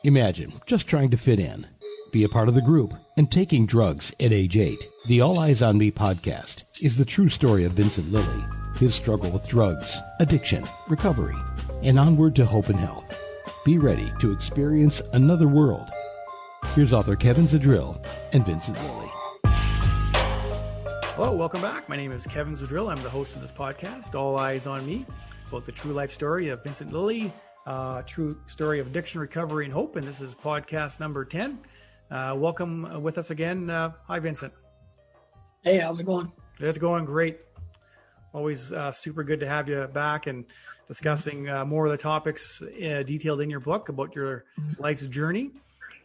Imagine just trying to fit in, be a part of the group, and taking drugs at age 8. The All Eyes on Me podcast is the true story of Vincent Lilly, his struggle with drugs, addiction, recovery, and onward to hope and health. Be ready to experience another world. Here's author Kevin Zadrill and Vincent Lilly. Hello, welcome back. My name is Kevin Zadrill. I'm the host of this podcast, All Eyes on Me, about the true life story of Vincent Lilly, true story of addiction, recovery, and hope. And this is podcast number 10. Welcome with us again. Hi, Vincent. Hey, how's it going? It's going great. Always super good to have you back and discussing more of the topics detailed in your book about your life's journey.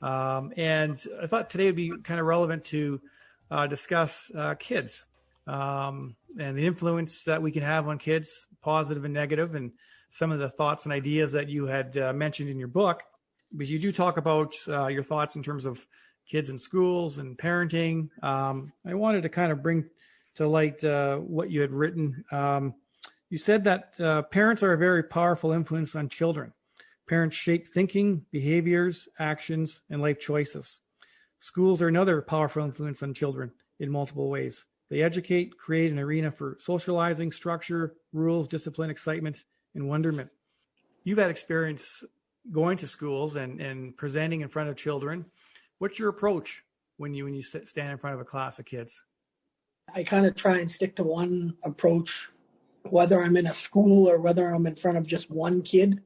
And I thought today would be kind of relevant to discuss kids and the influence that we can have on kids, positive and negative, and some of the thoughts and ideas that you had mentioned in your book. But you do talk about your thoughts in terms of kids in schools and parenting. I wanted to kind of bring to light what you had written. You said that parents are a very powerful influence on children. Parents shape thinking, behaviors, actions, and life choices. Schools are another powerful influence on children in multiple ways. They educate, create an arena for socializing, structure, rules, discipline, excitement, and wonderment. You've had experience going to schools and presenting in front of children. What's your approach when you stand in front of a class of kids? I kind of try and stick to one approach, whether I'm in a school or whether I'm in front of just one kid.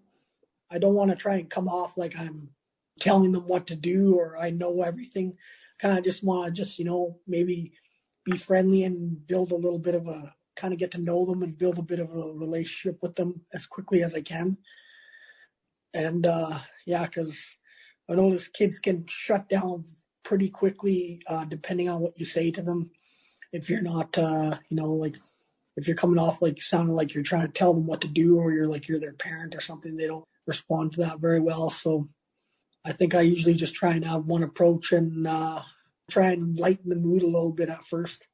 I don't want to try and come off like I'm telling them what to do or I know everything. Kind of just want to maybe be friendly and build a little bit of kind of get to know them and build a bit of a relationship with them as quickly as I can. And because I notice kids can shut down pretty quickly depending on what you say to them. If you're not, if you're coming off like sounding like you're trying to tell them what to do or you're their parent or something, they don't respond to that very well. So I think I usually just try and have one approach and try and lighten the mood a little bit at first.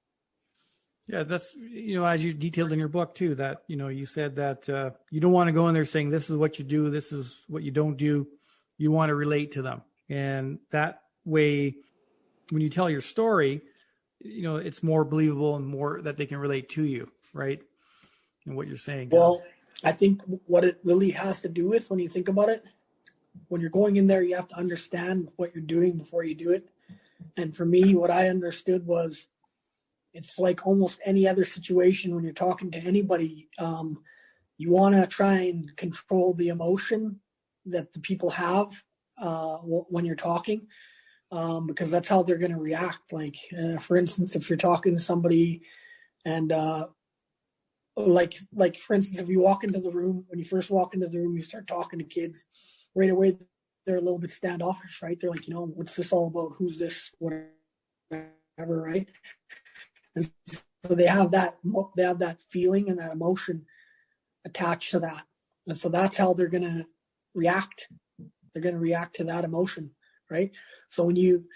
Yeah, that's, as you detailed in your book too, that, you said that you don't want to go in there saying, this is what you do, this is what you don't do. You want to relate to them. And that way, when you tell your story, it's more believable and more that they can relate to you, right? And what you're saying. Well, I think what it really has to do with, when you think about it, when you're going in there, you have to understand what you're doing before you do it. And for me, what I understood was it's like almost any other situation when you're talking to anybody. You want to try and control the emotion that the people have when you're talking, because that's how they're going to react. Like, for instance, if you're talking to somebody and for instance, if you walk into the room, when you first walk into the room, you start talking to kids, right away, they're a little bit standoffish, right? They're like, what's this all about? Who's this? Whatever, right? And so they have that feeling and that emotion attached to that. And so that's how they're going to react. They're going to react to that emotion, right? So when you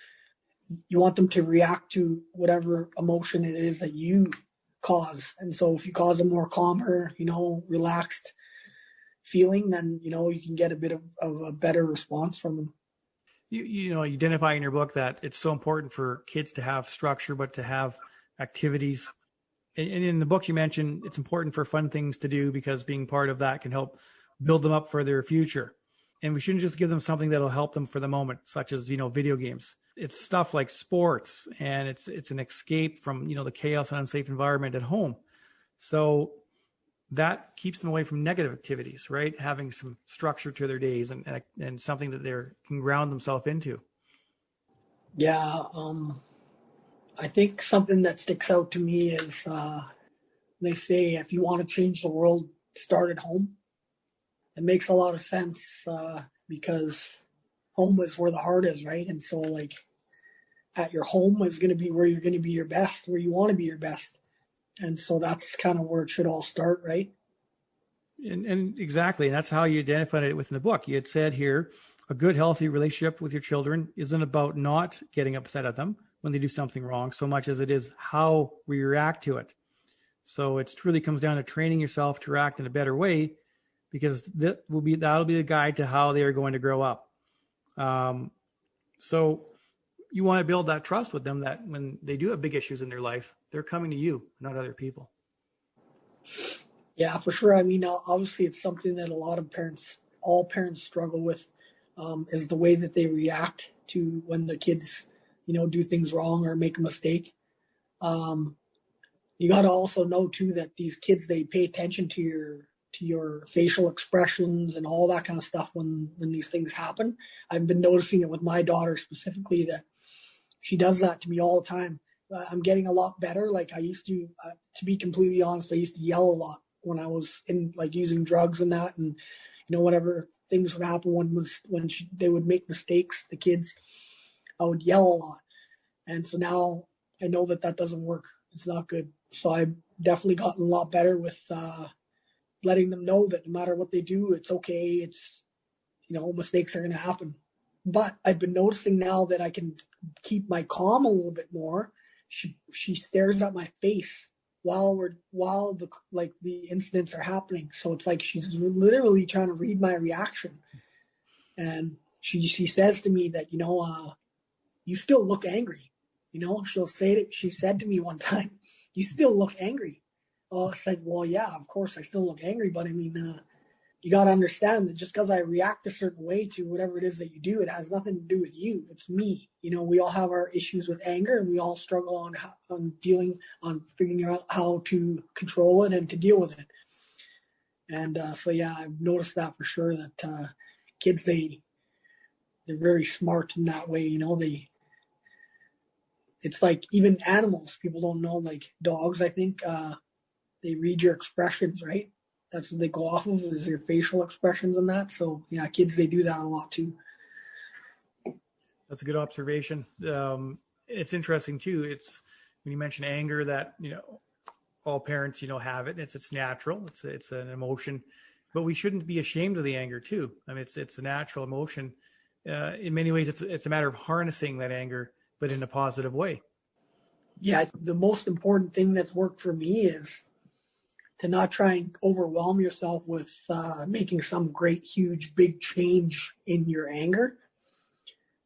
want them to react to whatever emotion it is that you cause. And so if you cause a more calmer, relaxed feeling, then, you can get a bit of a better response from them. You identify in your book that it's so important for kids to have structure, but to have activities. And in the book, you mentioned it's important for fun things to do because being part of that can help build them up for their future. And we shouldn't just give them something that'll help them for the moment, such as, video games. It's stuff like sports, and it's an escape from, the chaos and unsafe environment at home. So that keeps them away from negative activities, right? Having some structure to their days and something that they can ground themselves into. Yeah. I think something that sticks out to me is they say if you want to change the world, start at home. It makes a lot of sense because home is where the heart is, right? And so at your home is going to be where you're going to be your best, where you want to be your best. And so that's kind of where it should all start, right? And exactly. And that's how you identified it within the book. You had said here, a good, healthy relationship with your children isn't about not getting upset at them when they do something wrong so much as it is how we react to it. So it truly comes down to training yourself to react in a better way, because that'll be the guide to how they are going to grow up. So you want to build that trust with them that when they do have big issues in their life, they're coming to you, not other people. Yeah, for sure. I mean, obviously, it's something that a lot of parents, all parents, struggle with, is the way that they react to when the kids, do things wrong or make a mistake. Um, you got to also know too that these kids, they pay attention to your facial expressions and all that kind of stuff when these things happen. I've been noticing it with my daughter specifically, that she does that to me all the time. I'm getting a lot better. Like I used to be completely honest, I used to yell a lot when I was in like using drugs and that, and whenever things would happen when they would make mistakes, the kids, I would yell a lot. And so now I know that doesn't work. It's not good. So I've definitely gotten a lot better with letting them know that no matter what they do, it's okay. It's, mistakes are going to happen. But I've been noticing now that I can keep my calm a little bit more. She stares at my face while the incidents are happening. So it's like she's literally trying to read my reaction. And she says to me that, you still look angry. She'll say it. She said to me one time, you still look angry. Well, I said, well, yeah, of course I still look angry, but I mean, you got to understand that just because I react a certain way to whatever it is that you do, it has nothing to do with you. It's me. We all have our issues with anger, and we all struggle on figuring out how to control it and to deal with it. And so, yeah, I've noticed that for sure, that kids, they're very smart in that way. It's like even animals, people don't know, like dogs, I think, they read your expressions, right? That's what they go off of, is your facial expressions and that. So yeah, kids, they do that a lot too. That's a good observation. It's interesting too. It's when you mention anger that, all parents, have it. It's natural. It's an emotion, but we shouldn't be ashamed of the anger too. I mean, it's a natural emotion. In many ways, it's a matter of harnessing that anger, but in a positive way. Yeah, the most important thing that's worked for me is to not try and overwhelm yourself with making some great, huge, big change in your anger,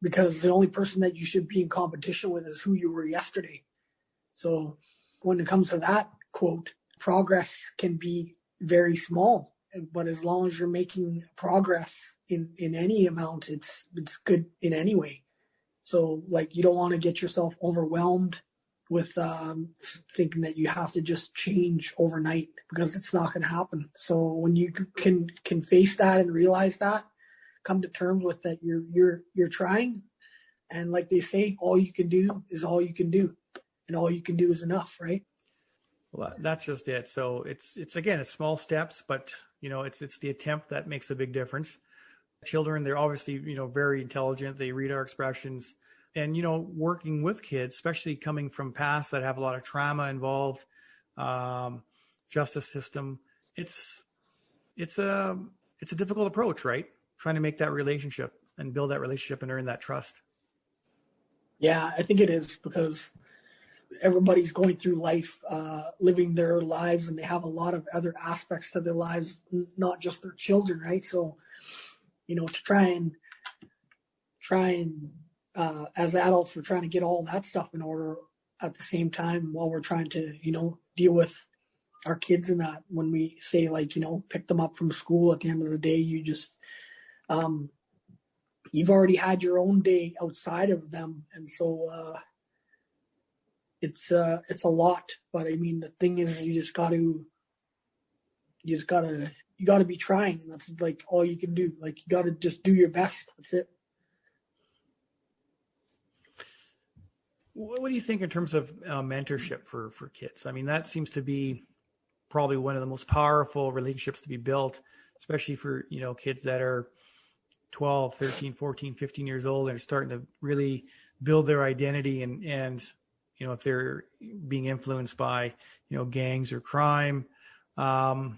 because the only person that you should be in competition with is who you were yesterday. So when it comes to that quote, progress can be very small, but as long as you're making progress in any amount, it's good in any way. So like, you don't want to get yourself overwhelmed with thinking that you have to just change overnight, because it's not going to happen. So when you can face that and realize that, come to terms with that, you're trying, and like they say, all you can do is all you can do, and all you can do is enough, right? Well, that's just it. So it's again, it's small steps, but it's the attempt that makes a big difference. Children, they're obviously very intelligent. They read our expressions. And, working with kids, especially coming from past that have a lot of trauma involved, justice system, it's a difficult approach, right? Trying to make that relationship and build that relationship and earn that trust. Yeah, I think it is, because everybody's going through life, living their lives, and they have a lot of other aspects to their lives, not just their children, right? So, to try and as adults, we're trying to get all that stuff in order at the same time while we're trying to, deal with our kids. And that when we say, like, pick them up from school, at the end of the day, you just, you've already had your own day outside of them. And so, it's a lot, but I mean, the thing is, you gotta be trying. And that's like all you can do. Like, you gotta just do your best. That's it. What do you think in terms of mentorship for kids? I mean, that seems to be probably one of the most powerful relationships to be built, especially for, kids that are 12, 13, 14, 15 years old and are starting to really build their identity. And if they're being influenced by, gangs or crime, the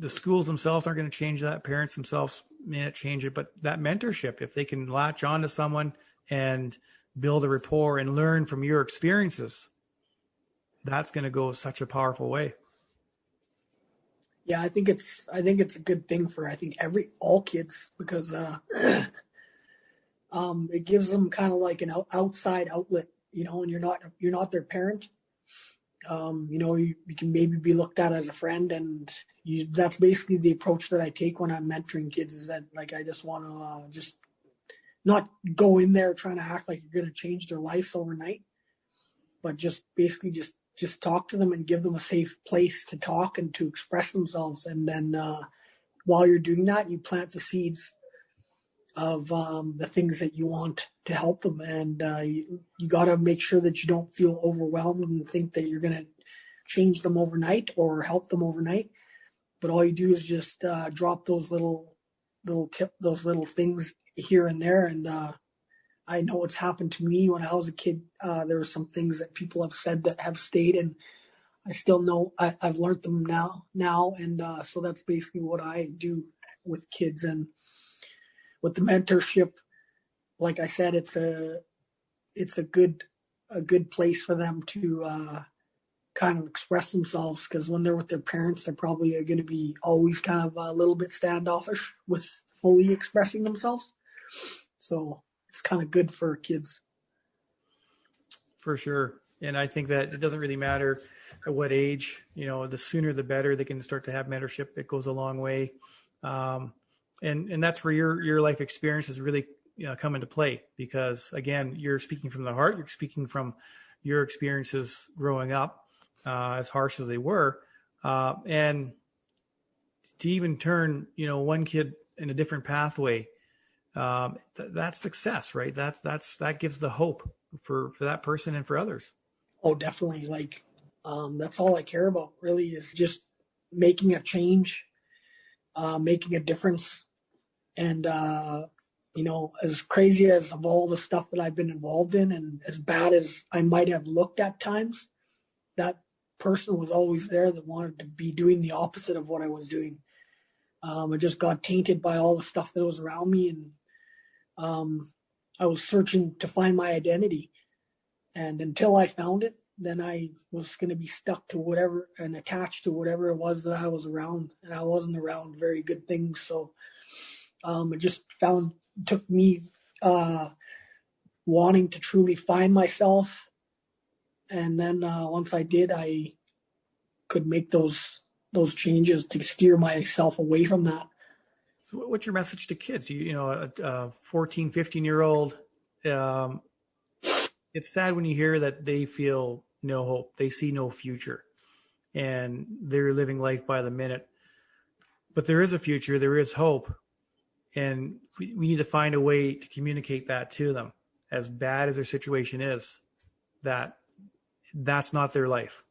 schools themselves aren't going to change that. Parents themselves may not change it, but that mentorship, if they can latch on to someone and build a rapport and learn from your experiences, that's going to go such a powerful way. Yeah, I think it's a good thing for, all kids, because It gives them kind of like an outside outlet, and you're not their parent. You can maybe be looked at as a friend, and that's basically the approach that I take when I'm mentoring kids, is that like I just want to just not go in there trying to act like you're going to change their life overnight, but just basically just talk to them and give them a safe place to talk and to express themselves. And then while you're doing that, you plant the seeds of the things that you want to help them. And you got to make sure that you don't feel overwhelmed and think that you're going to change them overnight or help them overnight. But all you do is just drop those little things here and there. And I know it's happened to me when I was a kid. There were some things that people have said that have stayed, and I still know I've learned them now. And so that's basically what I do with kids. And with the mentorship, like I said, it's a good place for them to kind of express themselves, because when they're with their parents, they're probably going to be always kind of a little bit standoffish with fully expressing themselves. So it's kind of good for kids. For sure. And I think that it doesn't really matter at what age, the sooner the better they can start to have mentorship. It goes a long way. And that's where your life experience has really come into play, because again, you're speaking from the heart. You're speaking from your experiences growing up, as harsh as they were, and to even turn one kid in a different pathway. That's success, right? That gives the hope for that person and for others. Oh, definitely. Like that's all I care about, really, is just making a change, making a difference. And as crazy as of all the stuff that I've been involved in, and as bad as I might have looked at times, that person was always there that wanted to be doing the opposite of what I was doing. I just got tainted by all the stuff that was around me, and I was searching to find my identity. And until I found it, then I was going to be stuck to whatever and attached to whatever it was that I was around. And I wasn't around very good things. So it just took me wanting to truly find myself. And then once I did, I could make those changes to steer myself away from that. So what's your message to kids? A 14, 15-year-old, it's sad when you hear that they feel no hope. They see no future, and they're living life by the minute. But there is a future. There is hope. And we need to find a way to communicate that to them, as bad as their situation is, that's not their life.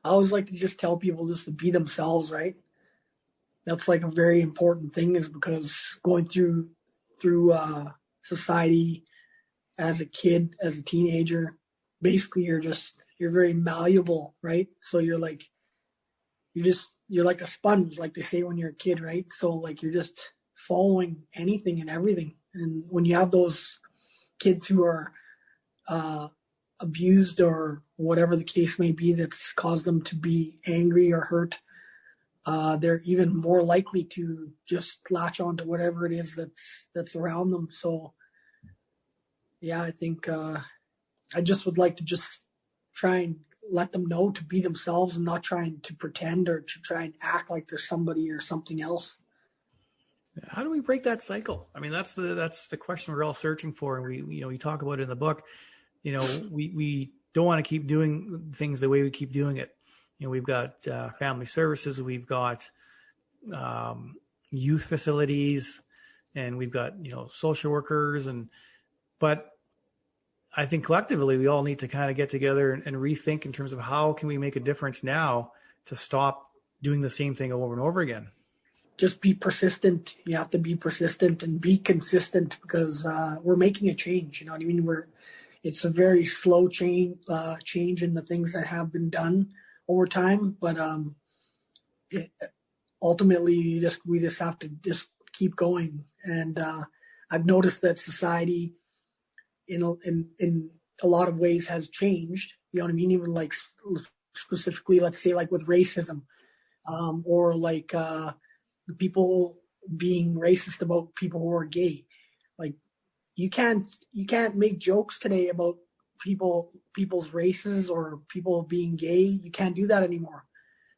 I always like to just tell people just to be themselves, right? That's like a very important thing, is because going through society as a kid, as a teenager, basically you're very malleable, right? So you're like a sponge, like they say when you're a kid, right? So like you're just following anything and everything. And when you have those kids who are abused or whatever the case may be that's caused them to be angry or hurt, they're even more likely to just latch on to whatever it is that's around them. So yeah, I think I just would like to just try and let them know to be themselves and not trying to pretend or to try and act like they're somebody or something else. How do we break that cycle? I mean, that's the question we're all searching for, and we talk about it in the book. We don't want to keep doing things the way we keep doing it. We've got family services, we've got youth facilities, and we've got social workers, but I think collectively we all need to kind of get together and rethink in terms of how can we make a difference now to stop doing the same thing over and over again. Just be persistent. You have to be persistent and be consistent, because we're making a change. You know what I mean? It's a very slow change in the things that have been done over time, but ultimately we just have to just keep going. And I've noticed that society in a lot of ways has changed. You know what I mean? Even like specifically, let's say like with racism, or like people being racist about people who are gay. Like you can't make jokes today about people's races or people being gay. You can't do that anymore.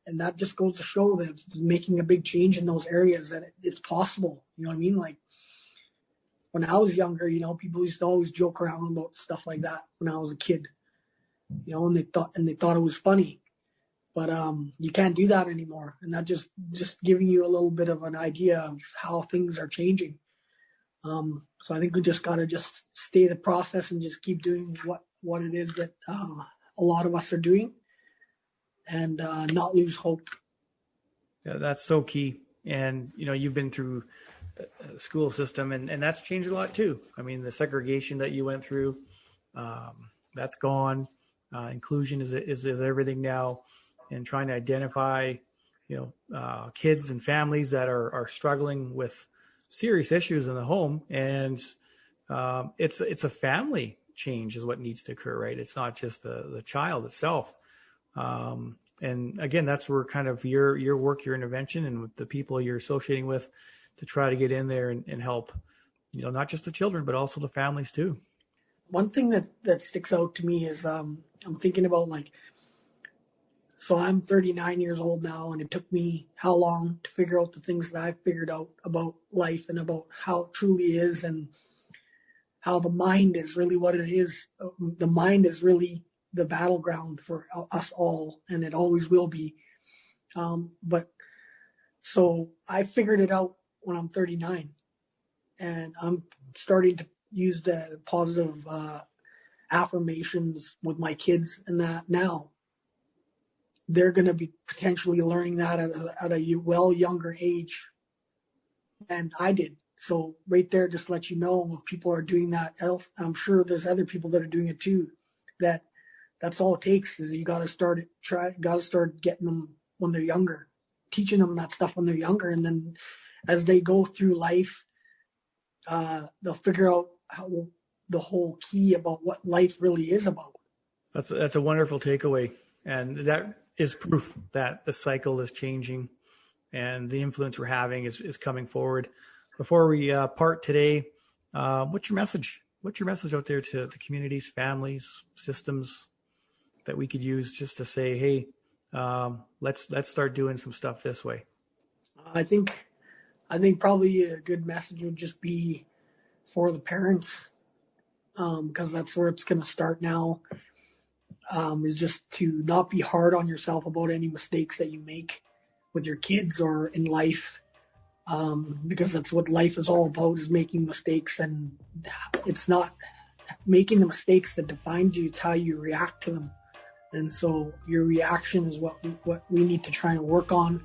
And that just goes to show that it's making a big change in those areas, that it's possible. You know what I mean? Like when I was younger, people used to always joke around about stuff like that when I was a kid, and they thought it was funny. But you can't do that anymore. And that just giving you a little bit of an idea of how things are changing. So I think we just got to just stay the process and just keep doing what it is that a lot of us are doing, and not lose hope. Yeah, that's so key. And, you've been through a school system and that's changed a lot too. I mean, the segregation that you went through, that's gone. Inclusion is everything now, and trying to identify, kids and families that are struggling with serious issues in the home. And it's a family change is what needs to occur, right? It's not just the child itself. And again, that's where kind of your work, your intervention, and with the people you're associating with to try to get in there and help, not just the children, but also the families too. One thing that sticks out to me is I'm thinking about so I'm 39 years old now, and it took me how long to figure out the things that I've figured out about life and about how it truly is, and how the mind is really what it is. The mind is really the battleground for us all, and it always will be. But so I figured it out when I'm 39, and I'm starting to use the positive affirmations with my kids, and that now they're going to be potentially learning that at a well younger age than I did. So right there, just let you know if people are doing that. I'm sure there's other people that are doing it too. That's all it takes is you got to start getting them when they're younger, teaching them that stuff when they're younger, and then as they go through life, they'll figure out how the whole key about what life really is about. That's a wonderful takeaway, and that is proof that the cycle is changing and the influence we're having is coming forward. Before we part today, what's your message? What's your message out there to the communities, families, systems that we could use just to say, hey, let's start doing some stuff this way? I think probably a good message would just be for the parents, because that's where it's going to start now. Is just to not be hard on yourself about any mistakes that you make with your kids or in life, because that's what life is all about, is making mistakes. And it's not making the mistakes that defines you, it's how you react to them. And so your reaction is what we need to try and work on.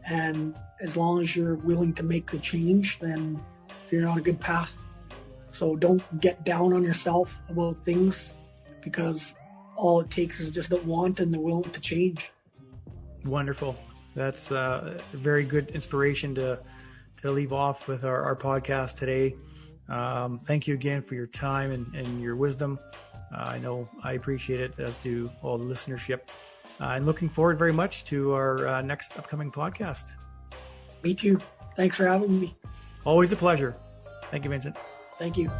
And as long as you're willing to make the change, then you're on a good path. So don't get down on yourself about things, because all it takes is just the want and the will to change. Wonderful. That's a very good inspiration to leave off with our podcast today. Thank you again for your time and your wisdom. I know I appreciate it, as do all the listenership. And looking forward very much to our next upcoming podcast. Me too. Thanks for having me. Always a pleasure. Thank you, Vincent. Thank you.